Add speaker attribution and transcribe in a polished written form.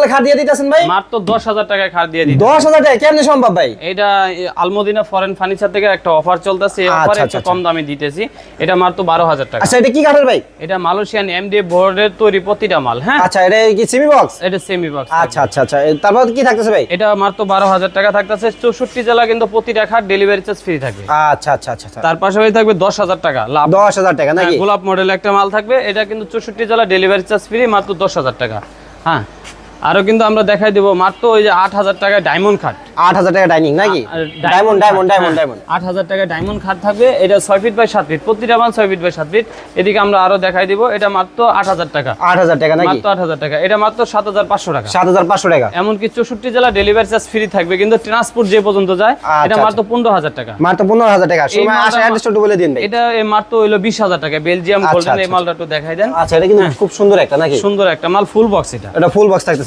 Speaker 1: তাহলে খাট দিয়ে দিতেছেন ভাই?
Speaker 2: মাত্র 10,000 টাকায় খাট দিয়ে দিই।
Speaker 1: 10,000 টাকা কেমনে সম্ভব ভাই?
Speaker 2: এটা আলমদিনা ফরেন ফার্নিচার থেকে একটা অফার চলতেছে, এই অফারে একটু কম দামে দিতেছি। এটা মাত্র 12,000 টাকা।
Speaker 1: আচ্ছা এটা কি কাঠের ভাই?
Speaker 2: এটা মালয়েশিয়ান এমডিএফ বোর্ডের তৈরি প্রতিটা মাল। হ্যাঁ
Speaker 1: আচ্ছা এটা কি সেমি বক্স?
Speaker 2: এটা সেমি বক্স।
Speaker 1: আচ্ছা আচ্ছা আচ্ছা, তারপর কি থাকতেছে ভাই?
Speaker 2: এটা মাত্র 12,000 টাকা থাকতেছে। 64 জেলা কিন্তু প্রতিটা খাট ডেলিভারি চার্জ ফ্রি থাকবে।
Speaker 1: আচ্ছা আচ্ছা আচ্ছা,
Speaker 2: তার পাশাপাশি থাকবে 10,000 টাকা লাভ।
Speaker 1: 10,000 টাকা নাকি?
Speaker 2: গোলাপ মডেল একটা মাল থাকবে, এটা কিন্তু 64 জেলা ডেলিভারি চার্জ ফ্রি, মাত্র 10,000 টাকা। হ্যাঁ আরো কিন্তু আমরা দেখাই দেব মাত্র ওই যে 8,000 টাকায় ডায়মন্ড খাট।
Speaker 1: 8,000 টাকা ডাইনিং নাকি? ডায়মন্ড ডায়মন্ড ডায়মন্ড ডায়মন্ড
Speaker 2: 8,000 টাকা ডায়মন্ড খাট থাকবে। এটা 6 ফিট বাই 7 ফিট, প্রতিটা মাল 6 ফিট বাই 7 ফিট। এদিকে আমরা আরো দেখাই দিব, এটা মাত্র 8,000 টাকা।
Speaker 1: 8,000 টাকা নাকি?
Speaker 2: মাত্র 8,000 টাকা। এটা মাত্র 7,500 টাকা।
Speaker 1: 7,500 টাকা।
Speaker 2: এমনকি 64 জেলা ডেলিভারি চার্জ ফ্রি থাকবে, কিন্তু ট্রান্সপোর্ট যে পর্যন্ত যায় এটা মাত্র 15,000 টাকা।
Speaker 1: মাত্র 15,000 টাকা। সময় আসা অ্যাড্রেসটা একটু বলে দিন ভাই।
Speaker 2: এটা মাত্র হইলো 20,000 টাকা। বেলজিয়াম গোল্ডেন এই মালটা একটু দেখাই দেন।
Speaker 1: আচ্ছা এটা কিন্তু খুব সুন্দর একটা নাকি?
Speaker 2: সুন্দর একটা মাল, ফুল বক্স। এটা
Speaker 1: ফুল বক্স থাকতেছে।